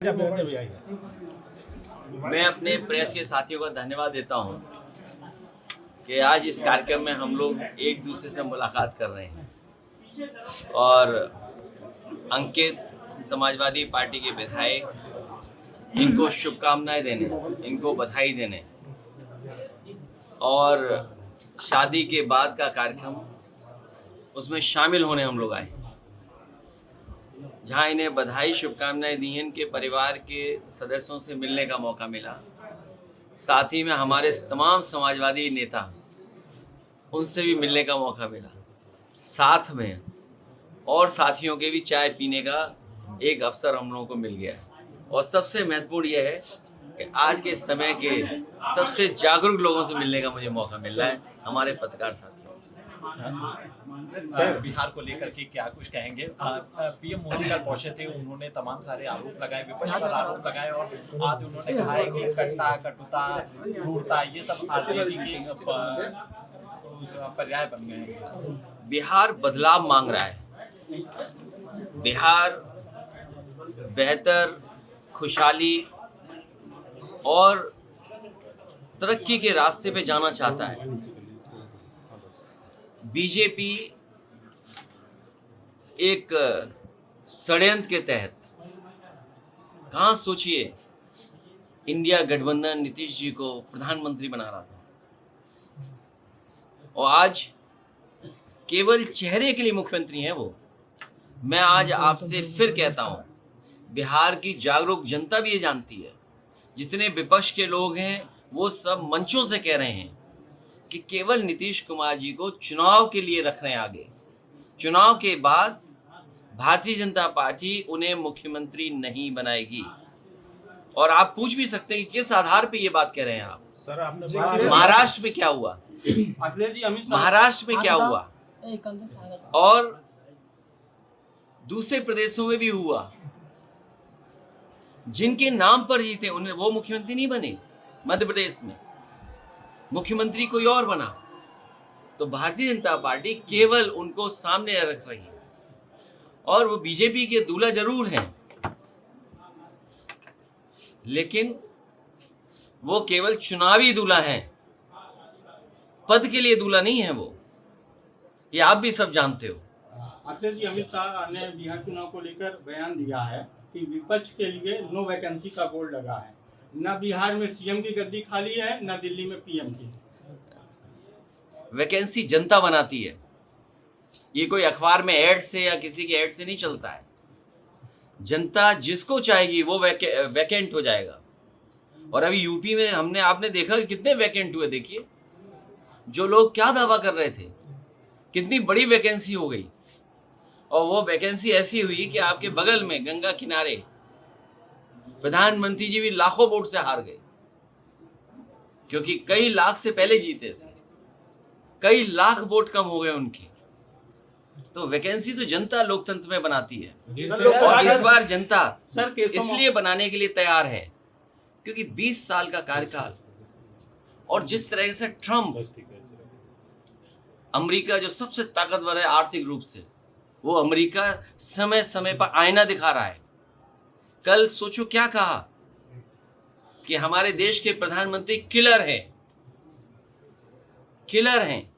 मैं अपने प्रेस के साथियों का धन्यवाद देता हूं कि आज इस कार्यक्रम में हम लोग एक दूसरे से मुलाकात कर रहे हैं और अंकित समाजवादी पार्टी के विधायक इनको शुभकामनाएं देने, इनको बधाई देने और शादी के बाद का कार्यक्रम उसमें शामिल होने हम लोग आए, जहाँ इन्हें बधाई शुभकामनाएं दी हैं। इनके परिवार के सदस्यों से मिलने का मौका मिला, साथ ही में हमारे तमाम समाजवादी नेता उनसे भी मिलने का मौका मिला, साथ में और साथियों के भी चाय पीने का एक अवसर हम लोगों को मिल गया है। और सबसे महत्वपूर्ण यह है कि आज के समय के सबसे जागरूक लोगों से मिलने का मुझे मौका मिल रहा है, हमारे पत्रकार साथियों से। सर, बिहार को लेकर के क्या कुछ कहेंगे? पीएम मोदी कल पहुंचे थे, उन्होंने तमाम सारे आरोप लगाए, विपक्ष पर आरोप लगाए और आज उन्होंने कहा है कि कट्टा, कटुता, क्रूरता ये सब आरजेडी के पर्याय बन गए हैं। बिहार बदलाव मांग रहा है। बिहार बेहतर, खुशहाली और तरक्की के रास्ते पे जाना चाहता है। बीजेपी एक षड्यंत्र के तहत, कहाँ सोचिए, इंडिया गठबंधन नीतीश जी को प्रधानमंत्री बना रहा था और आज केवल चेहरे के लिए मुख्यमंत्री हैं वो। मैं आज आपसे फिर कहता हूं, बिहार की जागरूक जनता भी ये जानती है, जितने विपक्ष के लोग हैं वो सब मंचों से कह रहे हैं कि केवल नीतीश कुमार जी को चुनाव के लिए रख रहे हैं आगे। चुनाव के बाद भारतीय जनता पार्टी उन्हें मुख्यमंत्री नहीं बनाएगी। और आप पूछ भी सकते हैं कि किस आधार पे ये बात कह रहे हैं आप। सर, आपने महाराष्ट्र में क्या हुआ, महाराष्ट्र में क्या हुआ और दूसरे प्रदेशों में भी हुआ, जिनके नाम पर जीते उन्हें वो मुख्यमंत्री नहीं बने। मध्य प्रदेश में मुख्यमंत्री कोई और बना, तो भारतीय जनता पार्टी केवल उनको सामने रख रही है। और वो बीजेपी के दूल्हा जरूर हैं, लेकिन वो केवल चुनावी दूल्हा हैं, पद के लिए दूल्हा नहीं है वो। ये आप भी सब जानते हो। अखिलेश जी, अमित शाह ने बिहार चुनाव को लेकर बयान दिया है कि विपक्ष के लिए नो वैकेंसी का बोर्ड लगा है। न बिहार में सीएम की गद्दी खाली है, न दिल्ली में पीएम की। वैकेंसी जनता बनाती है, ये कोई अखबार में ऐड से या किसी के ऐड से नहीं चलता है। जनता जिसको चाहेगी वो वैकेंट हो जाएगा। और अभी यूपी में आपने देखा कि कितने वैकेंट हुए। देखिए, जो लोग क्या दावा कर रहे थे, कितनी बड़ी वैकेंसी हो गई। और वो वैकेंसी ऐसी हुई कि आपके बगल में गंगा किनारे प्रधानमंत्री जी भी लाखों वोट से हार गए, क्योंकि कई लाख से पहले जीते थे, कई लाख वोट कम हो गए उनके। तो वैकेंसी तो जनता लोकतंत्र में बनाती है। और इस बार जनता इसलिए बनाने के लिए तैयार है क्योंकि 20 साल का कार्यकाल और जिस तरह से ट्रम्प, अमेरिका जो सबसे ताकतवर है आर्थिक रूप से, वो अमेरिका समय समय पर आईना दिखा रहा है। कल सोचो क्या कहा कि हमारे देश के प्रधानमंत्री किलर हैं, किलर हैं।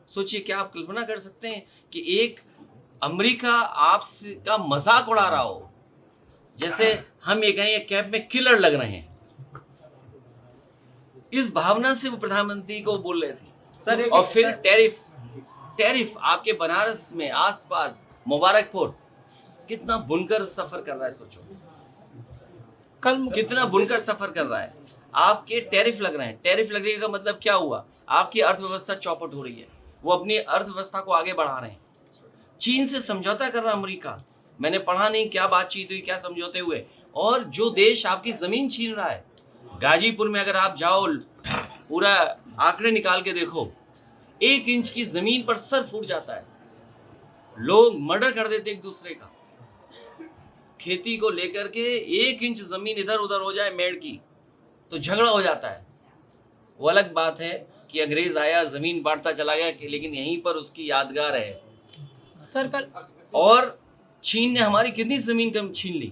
सोचिए, क्या आप कल्पना कर सकते हैं कि एक अमेरिका आपसे का मजाक उड़ा रहा हो, जैसे हम ये कहें कैब में किलर लग रहे हैं। इस भावना से वो प्रधानमंत्री को बोल रहे थे। सर, और फिर टैरिफ आपके बनारस में आसपास मुबारकपुर कितना बुनकर सफर कर रहा है। सोचो कितना बुनकर सफर कर रहा है। आपके टैरिफ लग रहे हैं। टैरिफ लगने का मतलब क्या हुआ? आपकी अर्थव्यवस्था चौपट हो रही है। वो अपनी अर्थव्यवस्था को आगे बढ़ा रहे हैं। चीन से समझौता कर रहा अमेरिका। मैंने पढ़ा नहीं क्या बातचीत हुई, क्या समझौते हुए। और जो देश आपकी जमीन छीन रहा है, गाजीपुर में अगर आप जाओ, पूरा आंकड़े निकाल के देखो, 1 इंच की जमीन पर सर फूट जाता है। लोग मर्डर कर देते एक दूसरे का। खेती को लेकर के 1 इंच जमीन इधर उधर हो जाए मेड़ की तो झगड़ा हो जाता है। वो अलग बात है कि अंग्रेज आया, जमीन बांटता चला गया, लेकिन यहीं पर उसकी यादगार है। सर, कल और चीन ने हमारी कितनी जमीन कम छीन ली।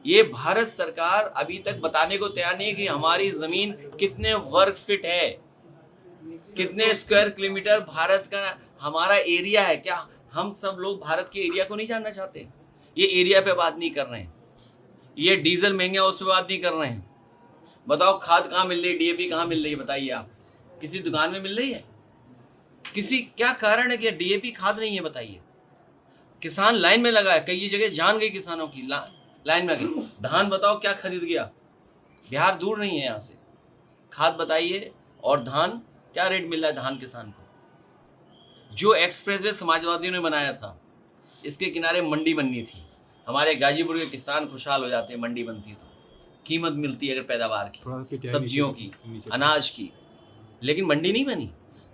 ये भारत सरकार अभी तक बताने को तैयार नहीं है कि हमारी जमीन कितने वर्ग फीट है, कितने स्क्वायर किलोमीटर भारत का हमारा एरिया है। क्या हम सब लोग भारत के एरिया को नहीं जानना चाहते? ये एरिया पे बात नहीं कर रहे हैं, ये डीजल महंगा उस पर बात नहीं कर रहे हैं। बताओ खाद कहाँ मिल रही है, डीएपी कहाँ मिल रही है? बताइए आप, किसी दुकान में मिल रही है? किसी क्या कारण है कि डीएपी खाद नहीं है? बताइए। किसान लाइन में लगा है, कई जगह जान गई किसानों की, लाइन में गई। धान बताओ क्या खरीद गया? बिहार दूर नहीं है यहाँ से। खाद बताइए और धान क्या रेट मिल रहा है धान किसान को? जो एक्सप्रेसवे समाजवादियों ने बनाया था, इसके किनारे मंडी बननी थी। हमारे गाजीपुर के किसान खुशहाल हो जाते हैं, मंडी बनती तो कीमत मिलती है अगर पैदावार की, सब्जियों की, अनाज की, लेकिन मंडी नहीं बनी।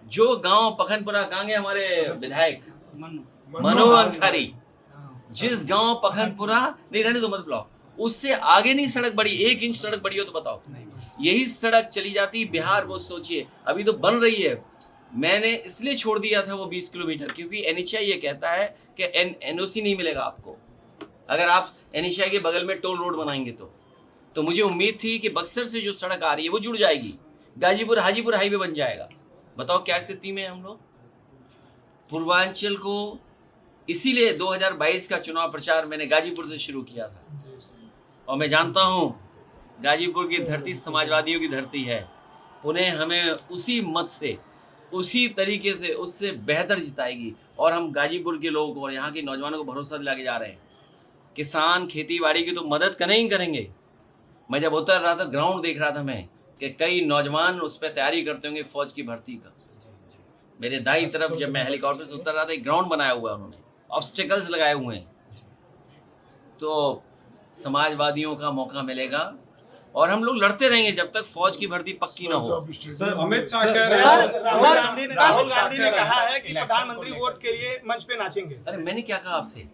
जो गांव पखनपुरा, कहाँ गए हमारे विधायक मनु अंसारी? जिस गांव पखनपुरा नहीं रहने दो मत ब्लॉक, उससे आगे नहीं सड़क बड़ी, 1 इंच सड़क बड़ी हो तो बताओ। यही सड़क चली जाती बिहार, वो सोचिए अभी तो बन रही है। मैंने इसलिए छोड़ दिया था वो 20 किलोमीटर, क्योंकि एनएचआई ये कहता है कि एनओसी नहीं मिलेगा आपको अगर आप एनएचआई के बगल में टोल रोड बनाएंगे तो मुझे उम्मीद थी कि बक्सर से जो सड़क आ रही है वो जुड़ जाएगी, गाजीपुर हाजीपुर हाईवे बन जाएगा। बताओ क्या स्थिति में है हम लोग। पूर्वांचल को इसीलिए 2022 का चुनाव प्रचार मैंने गाजीपुर से शुरू किया था, और मैं जानता हूं गाजीपुर की धरती समाजवादियों की धरती है। उन्हें हमें उसी मत से, उसी तरीके से, उससे बेहतर जिताएगी। और हम गाजीपुर के लोगों को और यहाँ के नौजवानों को भरोसा दिला के जा रहे हैं। किसान खेती बाड़ी की तो मदद करेंगे। मैं जब उतर रहा था, ग्राउंड देख रहा था मैं कि कई नौजवान उस पर तैयारी करते होंगे फौज की भर्ती का। मेरे दाईं तरफ जब मैं हेलीकॉप्टर से उतर रहा था, एक ग्राउंड बनाया हुआ है उन्होंने, ऑब्स्टिकल्स लगाए हुए हैं। तो समाजवादियों का मौका मिलेगा और हम लोग लड़ते रहेंगे जब तक फौज की भर्ती पक्की ना हो। सर, अमित शाह कह रहे हैं, राहुल गांधी ने कहा है कि प्रधानमंत्री वोट के लिए मंच पे नाचेंगे। अरे मैंने क्या कहा आपसे?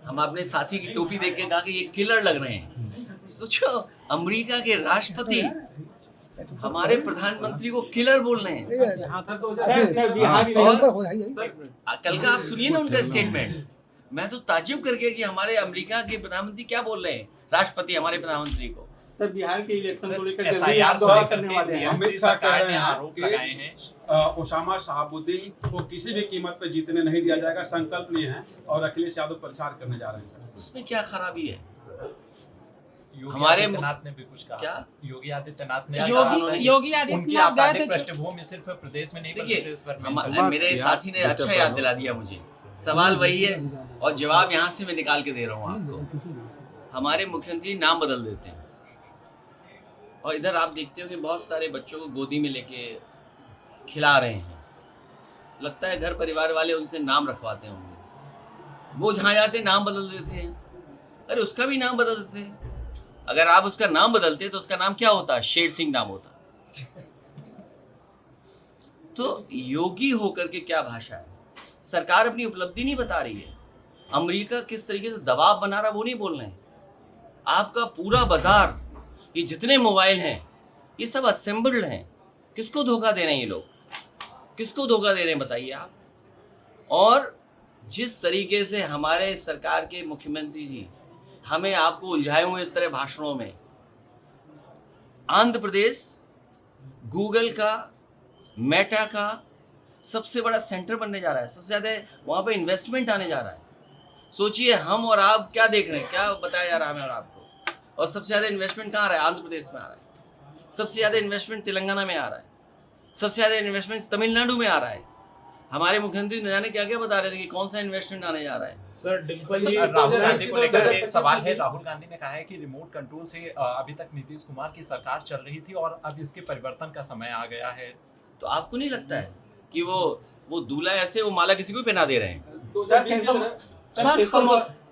हम अपने साथी की टोपी देख के कहा कि ये किलर लग रहे हैं। सोचो, अमेरिका के राष्ट्रपति हमारे प्रधानमंत्री को किलर बोल रहे हैं। कल का आप सुनिए ना उनका स्टेटमेंट। मैं तो ताज्जुब करके कि हमारे अमेरिका के प्रधानमंत्री क्या बोल रहे हैं, राष्ट्रपति हमारे प्रधानमंत्री को। सर, बिहार के इलेक्शन को लेकर SIR दौरा करने वाले हैं। अमित शाह कह रहे हैं आरोप लगाए हैं ओसामा शहाबुद्दीन को किसी भी कीमत पे जीतने नहीं दिया जाएगा, संकल्प लिए हैं, और अखिलेश यादव प्रचार करने जा रहे हैं। सर, उसमें क्या खराबी है? हमारे आदित्यनाथ ने भी कुछ कहा। क्या? योगी आदित्यनाथ ने योगी उनकी आदित्यनाथ गए आपराधिक थे। पृष्ठभूमि सिर्फ प्रदेश में नहीं, देखिए, प्रदेश भर में। मेरे साथी ने अच्छा याद दिला दिया मुझे। सवाल वही है और जवाब यहाँ से मैं निकाल के दे रहा हूँ आपको। हमारे मुख्यमंत्री नाम बदल देते हैं और इधर आप देखते हो कि बहुत सारे बच्चों को गोदी में लेके खिला रहे हैं। लगता है घर परिवार वाले उनसे नाम रखवाते होंगे। वो जहाँ जाते नाम बदल देते हैं। अरे उसका भी नाम बदल देते हैं। अगर आप उसका नाम बदलते तो उसका नाम क्या होता? शेर सिंह नाम होता। तो योगी होकर के क्या भाषा है? सरकार अपनी उपलब्धि नहीं बता रही है। अमेरिका किस तरीके से दबाव बना रहा वो नहीं बोल रहे हैं। आपका पूरा बाजार, ये जितने मोबाइल हैं ये सब असेंबल्ड हैं। किसको धोखा दे रहे हैं ये लोग? किसको धोखा दे रहे हैं बताइए आप। और जिस तरीके से हमारे सरकार के मुख्यमंत्री जी हमें आपको उलझाए हुए इस तरह भाषणों में, आंध्र प्रदेश गूगल का, मेटा का सबसे बड़ा सेंटर बनने जा रहा है। सबसे ज़्यादा वहाँ पे इन्वेस्टमेंट आने जा रहा है। सोचिए हम और आप क्या देख रहे हैं, क्या बताया जा रहा है हमें और आपको। और सबसे ज़्यादा इन्वेस्टमेंट कहाँ आ रहा है? आंध्र प्रदेश में आ रहा है। सबसे ज़्यादा इन्वेस्टमेंट तेलंगाना में आ रहा है। सबसे ज़्यादा इन्वेस्टमेंट तमिलनाडु में आ रहा है। हमारे मुख्यमंत्री न जाने क्या क्या बता रहे थे कि कौन सा इन्वेस्टमेंट आने जा रहा है। राहुल गांधी को लेकर के एक सवाल है। राहुल गांधी ने कहा है कि रिमोट कंट्रोल से अभी तक नीतीश कुमार की सरकार चल रही थी और अब इसके परिवर्तन का समय आ गया है। तो आपको नहीं लगता है कि वो दूल्हा ऐसे वो माला किसी को पहना दे रहे हैं?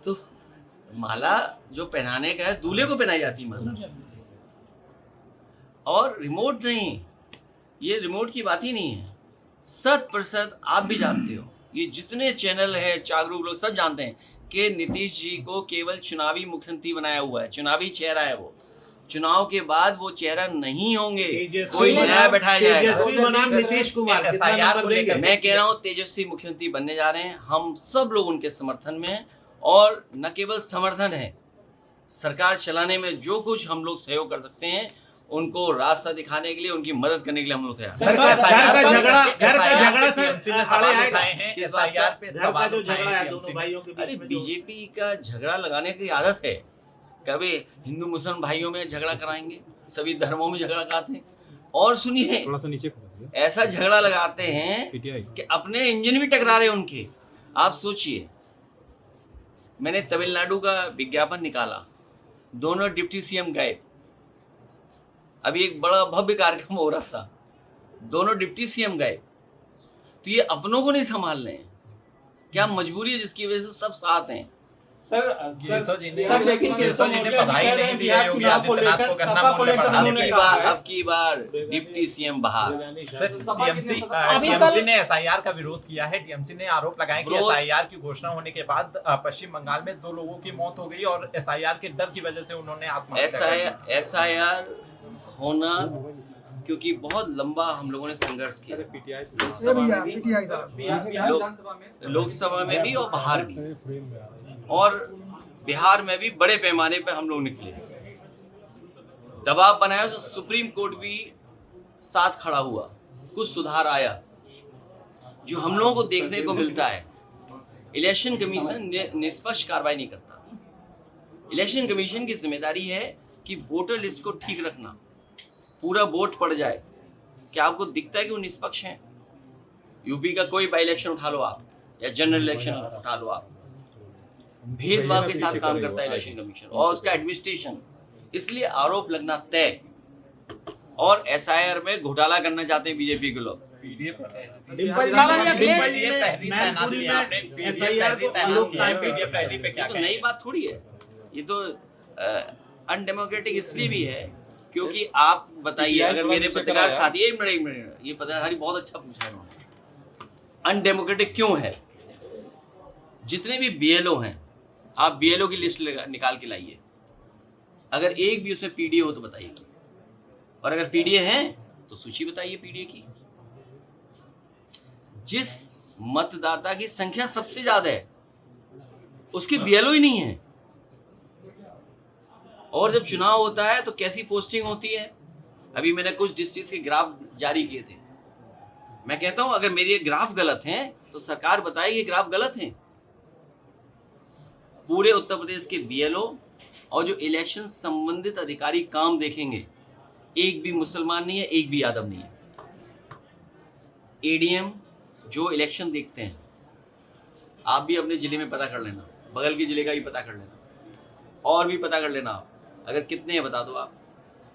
तो माला जो पहनाने का है दूल्हे को पहनाई जाती माला, और रिमोट नहीं। ये रिमोट की बात ही नहीं है। 100% आप भी जानते हो, ये जितने चैनल है जागरूक लोग सब जानते हैं कि नीतीश जी को केवल चुनावी मुख्यमंत्री बनाया हुआ है। चुनावी चेहरा है वो। चुनाव के बाद वो चेहरा नहीं होंगे, कोई नया बैठाया जाएगा। नीतीश कुमार मैं कह रहा हूँ तेजस्वी मुख्यमंत्री बनने जा रहे हैं। हम सब लोग उनके समर्थन में हैं, और न केवल समर्थन है, सरकार चलाने में जो कुछ हम लोग सहयोग कर सकते हैं, उनको रास्ता दिखाने के लिए, उनकी मदद करने के लिए हम लोग तैयार हैं। घर का झगड़ा सर टीएमसी ने सवाल उठाए हैं, एसआईआर पे घर का सवाल जो उठाए झगड़ा है हैं दोनों टीएमसी ने। भाइयों के अरे बीच में बीजेपी का झगड़ा लगाने की आदत है। कभी हिंदू मुसलमान भाइयों में झगड़ा कराएंगे, सभी धर्मों में झगड़ा कराते हैं। और सुनिए, थोड़ा सा नीचे ऐसा झगड़ा लगाते हैं कि अपने इंजन भी टकरा रहे हैं उनके। आप सोचिए, मैंने तमिलनाडु का विज्ञापन निकाला, दोनों डिप्टी सीएम गए, अभी एक बड़ा भव्य कार्यक्रम हो रहा था, दोनों डिप्टी सीएम गए, तो ये अपनों को नहीं संभाल रहे हैं। क्या मजबूरी है जिसकी वजह से सब साथ हैं? केशव जी ने लेकिन बधाई नहीं दी है योगी आदित्यनाथ को गन्ना मूल्य बढ़ाने के बाद। अब की बार डिप्टी सीएम बाहर। सर टीएमसी ने एसआईआर का विरोध किया है। टीएमसी ने आरोप लगाया कि एसआईआर की घोषणा होने के बाद पश्चिम बंगाल में 2 लोगों की मौत हो गई और एसआईआर के डर की वजह से उन्होंने आत्महत्या की। एसआईआर होना, क्योंकि बहुत लंबा हम लोगों ने संघर्ष किया, लोकसभा में भी और बाहर भी, और बिहार में भी बड़े पैमाने पर हम लोग निकले, दबाव बनाया तो सुप्रीम कोर्ट भी साथ खड़ा हुआ, कुछ सुधार आया। जो हम लोगों को देखने को मिलता है, इलेक्शन कमीशन निष्पक्ष कार्रवाई नहीं करता। इलेक्शन कमीशन की जिम्मेदारी है कि वोटर लिस्ट को ठीक रखना, पूरा वोट पड़ जाए। क्या आपको दिखता है कि वो निष्पक्ष हैं? यूपी का कोई बाई इलेक्शन उठा लो आप, या जनरल इलेक्शन उठा लो आप, भेदभाव के साथ काम करता है इलेक्शन कमीशन और उसका एडमिनिस्ट्रेशन। इसलिए आरोप लगना तय। और एसआईआर में घोटाला करना चाहते हैं बीजेपी के लोग। तो नई बात थोड़ी है, ये तो अनडेमोक्रेटिक इसलिए भी है क्योंकि आप बताइए, अगर मेरे पत्रकार साथी, एक मिनट, ये पत्रकारी बहुत अच्छा पूछा है उन्होंने। अनडेमोक्रेटिक क्यों है? जितने भी बीएलओ हैं, आप बीएलओ की लिस्ट निकाल के लाइए, अगर एक भी उसमें पीडीए हो तो बताइए, और अगर पीडीए हैं तो सूची बताइए पीडीए की। जिस मतदाता की संख्या सबसे ज्यादा है उसके बीएलओ ही नहीं है। और जब चुनाव होता है तो कैसी पोस्टिंग होती है? अभी मैंने कुछ डिस्ट्रिक्ट के ग्राफ जारी किए थे। मैं कहता हूं अगर मेरे ये ग्राफ गलत हैं तो सरकार बताए ये ग्राफ गलत हैं। पूरे उत्तर प्रदेश के बीएलओ और जो इलेक्शन संबंधित अधिकारी काम देखेंगे, एक भी मुसलमान नहीं है, एक भी यादव नहीं है। एडीएम जो इलेक्शन देखते हैं, आप भी अपने जिले में पता कर लेना, बगल के जिले का भी पता कर लेना, और भी पता कर लेना आप, अगर कितने हैं बता दो आप।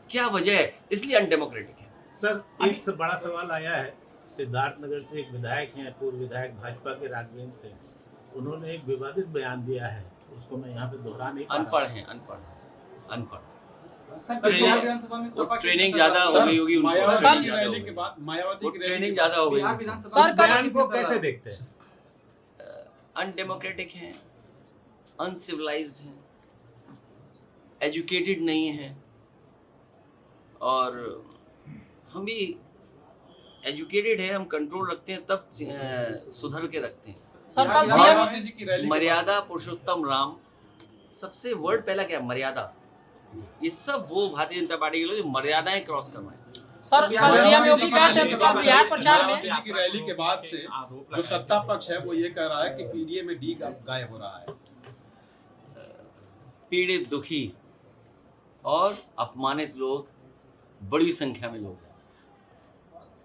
क्या वजह है? इसलिए अनडेमोक्रेटिक है। सर, एक से बड़ा सवाल आया है, सिद्धार्थनगर से एक विधायक हैं, पूर्व विधायक भाजपा के राघवेंद्र से, उन्होंने एक विवादित बयान दिया है, उसको मैं यहाँ पे दोहरा नहीं पा रहा। अनपढ़ ट्रेनिंग ज्यादा हो गई होगी उनको, ट्रेनिंग ज्यादा हो गई। सर, बयान को कैसे देखते हैं? अनडेमोक्रेटिक हैं, अनसिविलाइज्ड हैं, एजुकेटेड नहीं हैं, और हम भी एजुकेटेड है, हम कंट्रोल रखते हैं तब सुधर के रखते हैं। मर्यादा पुरुषोत्तम राम, सबसे वर्ड पहला क्या है? मर्यादा। ये सब वो भारतीय जनता पार्टी के लोग जो मर्यादाएं क्रॉस करवाएं। सर, सीएम योगी का बिहार प्रचार में की रैली के बाद से जो सत्ता पक्ष है वो ये कह रहा है कि पीडीए में डी गायब हो रहा है। पीड़ित, दुखी और अपमानित लोग बड़ी संख्या में लोग हैं,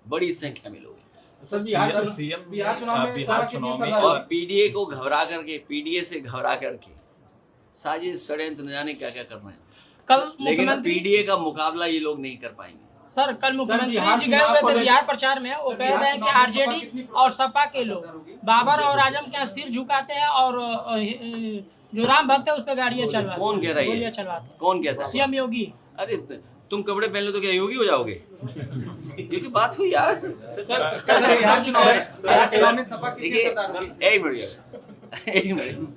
बड़ी संख्या में लोग हैं। सीएम बिहार चुनाव में और पीडीए को घबरा करके, पीडीए से घबरा करके साजिश, षड्यंत्र, न जाने क्या क्या कर रहे हैं। लेकिन पीडीए का मुकाबला ये लोग नहीं कर पाएंगे। सर, कल मुख्यमंत्री जी गए हुए थे बिहार प्रचार में, वो कह रहे हैं कि आरजेडी और सपा के लोग बाबर और आजम के सिर झुकाते हैं और जो राम भक्त है उस पर गाड़ियां चलवाते हैं। कौन कह रहा है? गोलियां चलवाते हैं। कौन कहता है? सीएम योगी। अरे तुम कपड़े पहन लो तो क्या योगी हो जाओगे? ये की बात हुई यार। एक मिनट।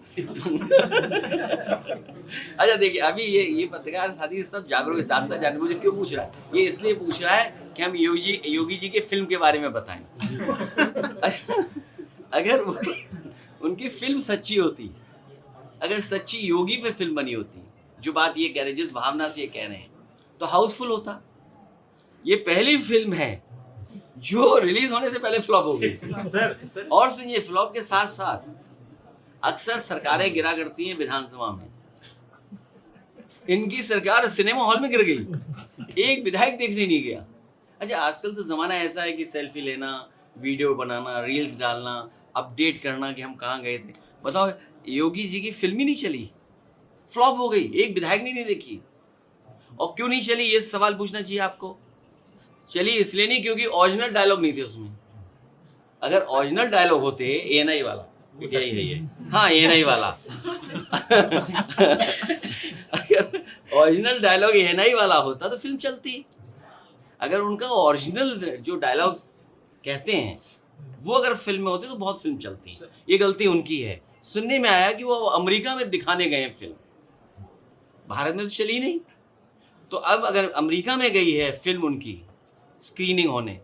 अच्छा देखिए, अभी ये पत्रकार साथी सब जागरूक है, जानता जाने मुझे क्यों पूछ रहा है? ये इसलिए पूछ रहा है कि हम योगी जी के फिल्म के बारे में बताएं। अगर उनकी फिल्म सच्ची होती, अगर सच्ची योगी पे फिल्म बनी होती, जो बात ये कह रहे हैं, जिस भावना से ये कह रहे हैं, तो हाउसफुल होता। ये पहली फिल्म है जो रिलीज होने से पहले फ्लॉप हो गई। सर और सुनिए, फ्लॉप के साथ साथ अक्सर सरकारें गिरा करती हैं विधानसभा में। इनकी सरकार सिनेमा हॉल में गिर गई, एक विधायक देखने नहीं गया। अच्छा, आजकल तो जमाना ऐसा है कि सेल्फी लेना, वीडियो बनाना, रील्स डालना, अपडेट करना कि हम कहाँ गए थे। बताओ, योगी जी की फिल्म ही नहीं चली, फ्लॉप हो गई, एक विधायक ने नहीं देखी। और क्यों नहीं चली, ये सवाल पूछना चाहिए आपको। चली इसलिए नहीं क्योंकि ओरिजिनल डायलॉग नहीं थे उसमें। अगर ओरिजिनल डायलॉग होते, एएनआई वाला, यही है ये, हाँ एएनआई वाला अगर ओरिजिनल डायलॉग एएनआई वाला होता तो फिल्म चलती। अगर उनका ओरिजिनल जो डायलॉग्स कहते हैं वो अगर फिल्म में होते तो बहुत फिल्म चलती। ये गलती उनकी है। सुनने में आया कि वो अमेरिका में दिखाने गए हैं फिल्म, भारत में तो चली नहीं। तो अब अगर अमेरिका में गई है फिल्म उनकी स्क्रीनिंग होने,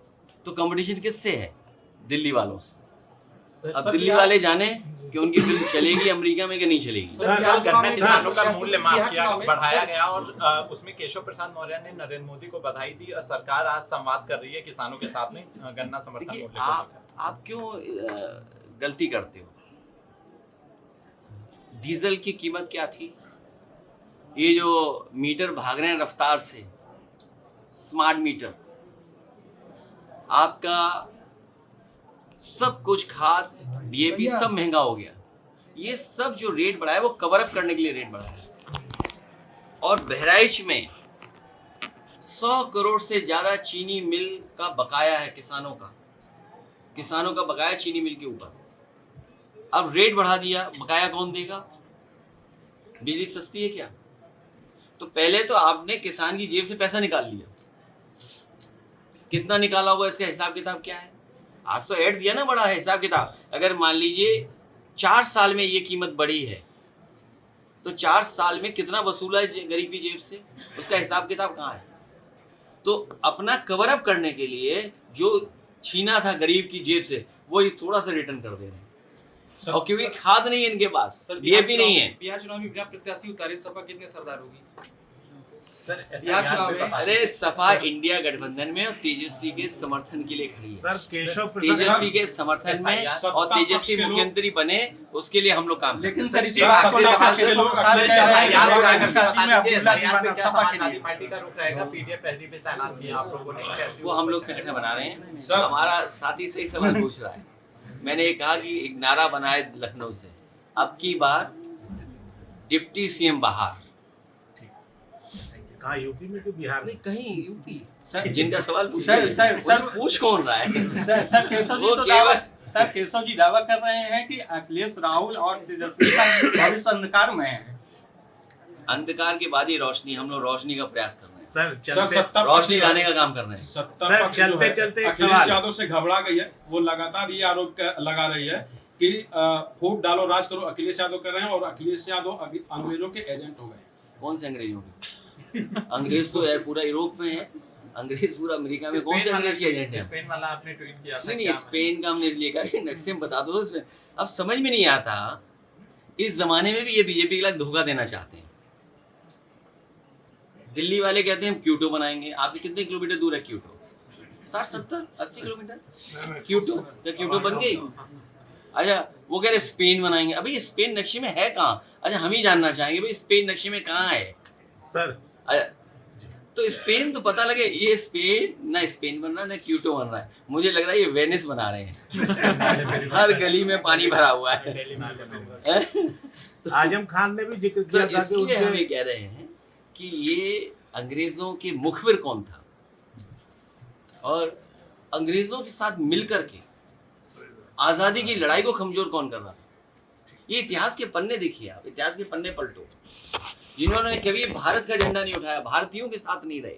तो कंपटीशन किससे है? दिल्ली वालों से। अब दिल्ली वाले जाने कि उनकी फिल्म चलेगी अमेरिका में कि नहीं चलेगी। गन्ना किसानों का मूल्य माफ किया, बढ़ाया गया और उसमें केशव प्रसाद मौर्य ने नरेंद्र मोदी को बधाई दी और सरकार आज संवाद कर रही है किसानों के साथ में गन्ना समर्थन मूल्य को। आप क्यों गलती करते हो? डीजल की कीमत क्या थी? ये जो मीटर भाग रहे हैं रफ्तार से, स्मार्ट मीटर, आपका सब कुछ, खाद, डीएपी सब महंगा हो गया। ये सब जो रेट बढ़ा है वो कवर अप करने के लिए रेट बढ़ा है। और बहराइच में 100 करोड़ से ज्यादा चीनी मिल का बकाया है किसानों का बकाया चीनी मिल के ऊपर। अब रेट बढ़ा दिया, बकाया कौन देगा? बिजली सस्ती है क्या? तो पहले तो आपने किसान की जेब से पैसा निकाल लिया, कितना निकाला होगा इसका हिसाब किताब क्या है? आज तो ऐड दिया ना, बड़ा है हिसाब किताब। अगर मान लीजिए 4 साल में ये कीमत बढ़ी है तो 4 साल में कितना वसूला है गरीब की जेब से, उसका हिसाब किताब कहाँ है? तो अपना कवर अप करने के लिए जो छीना था गरीब की जेब से वो ये थोड़ा सा रिटर्न कर दे रहे हैं। और क्योंकि खाद नहीं है इनके पास, डीएपी नहीं है। बिहार चुनाव में बिना प्रत्याशी उतारे सपा कितने सरदार होगी? सर अरे सपा इंडिया गठबंधन में और तेजस्वी के समर्थन के लिए खड़ी है। सर केशव तेजस्वी के समर्थन में और तेजस्वी मुख्यमंत्री बने, उसके लिए हम लोग काम। लेकिन सर वो हम लोग संगठन बना रहे हैं। हमारा साथी सही सवाल पूछ रहा है। मैंने कहा कि एक नारा बना है लखनऊ से, अब की बार डिप्टी सीएम बाहर। कहाँ, यूपी में कि बिहार में? नहीं, कहीं यूपी। सर जिनका सवाल पूछ सर पूछ कौन रहा है? सर केशव जी दावा कर रहे हैं कि अखिलेश, राहुल और तेजस्वी का भविष्य अंधकार में है। अंधकार के बाद ही रोशनी, हम लोग रोशनी का प्रयास कर रहे हैं। सर रोशनी लाने का काम कर रहे हैं। सत्ता पक्ष चलते चलते एक अखिलेश सवाल। यादव से घबरा गई है। वो लगातार ये आरोप लगा रही है कि फूट डालो राज करो अखिलेश यादव कर रहे हैं और अखिलेश यादव अंग्रेजों के एजेंट हो गए। कौन से अंग्रेजों के? अंग्रेज तो पूरा यूरोप में है, अंग्रेज पूरा अमेरिका में। कौन से अंग्रेज के एजेंट है? स्पेन वाला आपने ट्वीट किया था। नहीं, स्पेन का हमने इसलिए कहा कि नक्शे में बता दो। इसमें अब समझ में नहीं आता, इस जमाने में भी ये बीजेपी के लिए धोखा देना चाहते हैं। दिल्ली वाले कहते हैं हम क्यूटो बनाएंगे। आपसे कितने किलोमीटर दूर है क्यूटो? 60, 70, 80 kilometre Quito. क्या क्यूटो बन गई? अच्छा, वो कह रहे स्पेन बनाएंगे। अभी स्पेन नक्शे में है कहाँ? अच्छा, हम ही जानना चाहेंगे भाई स्पेन नक्शे में कहाँ है सर? तो स्पेन तो पता लगे। ये स्पेन ना स्पेन बन रहा है ना क्यूटो बन रहा है। मुझे लग रहा है ये वेनिस बना रहे हैं। हर गली में पानी भरा हुआ है। आजम खान ने भी जिक्र तो किया था कि इसलिए हम ये उसके कह रहे हैं कि ये अंग्रेजों के मुखबिर कौन था और अंग्रेजों के साथ मिलकर के आजादी की लड़ाई को कमजोर कौन कर रहा था। ये इतिहास के पन्ने देखिए, आप इतिहास के पन्ने पलटो। जिन्होंने कभी भारत का झंडा नहीं उठाया, भारतीयों के साथ नहीं रहे,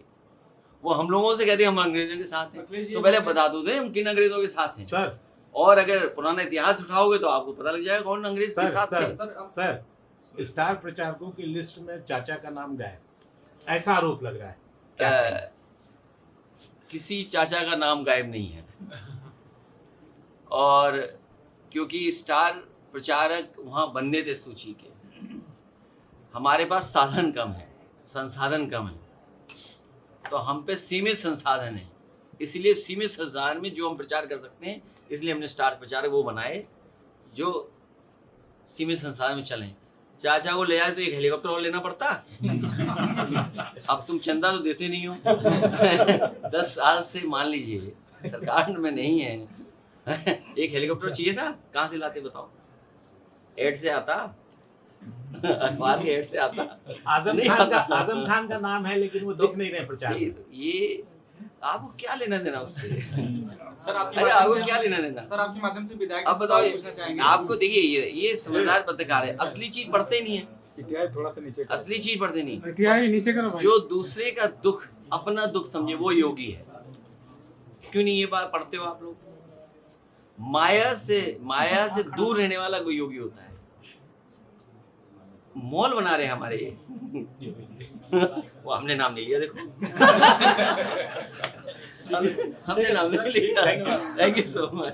वो हम लोगों से कहते हैं हम अंग्रेजों के साथ हैं। तो पहले बता दो दे हम किन अंग्रेजों के साथ हैं। सर और अगर पुराना इतिहास उठाओगे तो आपको पता लग जाएगा कौन अंग्रेज के साथ थे। सर स्टार प्रचारकों की लिस्ट में चाचा का नाम गायब, ऐसा आरोप लग रहा है। किसी चाचा का नाम गायब नहीं है। और क्योंकि स्टार प्रचारक वहां बनने थे सूची के, हमारे पास साधन कम है, संसाधन कम है, तो हम पे सीमित संसाधन है। इसलिए सीमित संसाधन में जो हम प्रचार कर सकते हैं, इसलिए हमने स्टार प्रचारक वो बनाए जो सीमित संसाधन में चलें। चाचा को ले आए तो एक हेलीकॉप्टर और लेना पड़ता। अब तुम चंदा तो देते नहीं हो। 10 साल से मान लीजिए सरकार में नहीं है। एक हेलीकॉप्टर चाहिए था, कहाँ से लाते बताओ? एड से आता, अखबार के एड से आता। आजम खान का नाम है, लेकिन वो दिख नहीं रहे प्रचार में। ये आपको क्या लेना देना उससे? सर अरे आपको क्या लेना देना? सर आपके माध्यम से विधायक अब बताओ, पूछना चाहेंगे। आपको देखिए ये समझदार पत्रकार है, असली चीज पढ़ते नहीं है, थोड़ा सा नीचे असली चीज पढ़ते नहीं। नीचे करो भाई। जो दूसरे का दुख अपना दुख समझे वो योगी है। क्यों नहीं ये बात पढ़ते हो आप लोग? माया से दूर रहने वाला कोई योगी होता है। मॉल बना रहे हैं हमारे ये। वो हमने नाम नहीं लिया, देखो। हमने नाम नहीं लिया। Thank you so much.